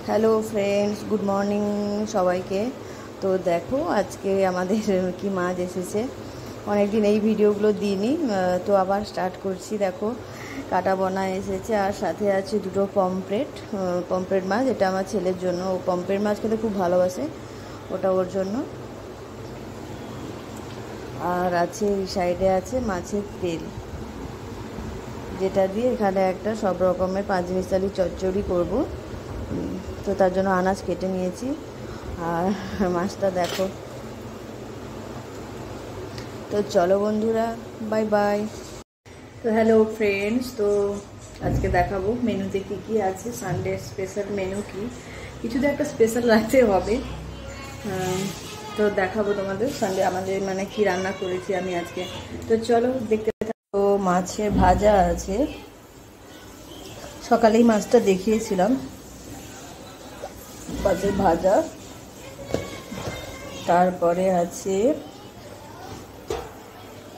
Hello friends, good morning সবাইকে। তো দেখো আজকে আমাদের কি মাছ এসেছে। অনেকদিন এই ভিডিওগুলো দিইনি, তো আবার স্টার্ট করছি। দেখো কাটা বনা এসেছে, আর সাথে আছে দুটো পমফ্রেট মাছ। এটা আমার ছেলের জন্য, ও পমফ্রেট মাছ খেতে খুব ভালোবাসে, ওটা ওর জন্য। আর আছে এই সাইডে আছে মাছের তেল, যেটা দিয়ে এখানে একটা সব রকমের পাঁচমিশালি চচ্চড়ি করব। তো তার জন্য আনাজ কেটে নিয়েছি। আর মাছটা দেখো। তো চলো বন্ধুরা, বাই বাই। তো হ্যালো ফ্রেন্ডস, তো আজকে দেখাবো মেনুতে কি কি আছে। সানডে স্পেশাল মেনু কি, কিছু তো একটা স্পেশাল রাখতে হবে। তো দেখাবো তোমাদের সানডে আমাদের মানে কি রান্না করেছি আমি আজকে। তো চলো দেখতে থাকো। মাছের ভাজা আছে, সকালেই মাছটা দেখিয়েছিলাম। মাছের ভাজা, তারপরে আছে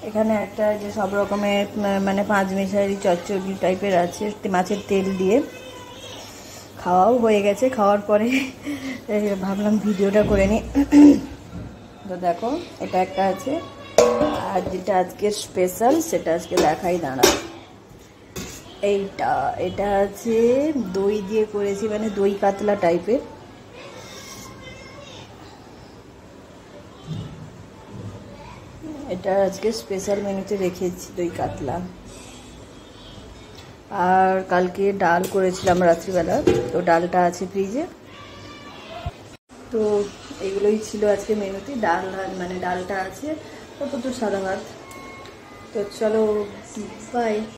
এখানে একটা যে সব রকমের মানে পাঁচমিশালি চচ্চড়ি টাইপের আছে মাছের তেল দিয়ে। খাওয়াও হয়ে গেছে, খাওয়ার পরে ভাবলাম ভিডিওটা করে নিই। তো দেখো এটা একটা আছে, আর যেটা আজকে স্পেশাল সেটা আজকে দেখাই দাঁড়া। এটা আছে দই দিয়ে করেছি, মানে দই কাতলা টাইপের। এটা আজকে স্পেশাল মেনুতে রেখেছি, দই কাতলা। আর কালকে ডাল করেছিলাম রাত্রিবেলা, তো ডালটা আছে ফ্রিজে। তো এগুলোই ছিল আজকে মেনুতে। ডাল মানে ডালটা আছে, তারপর তো সাদা ভাত। তো চলো বাই।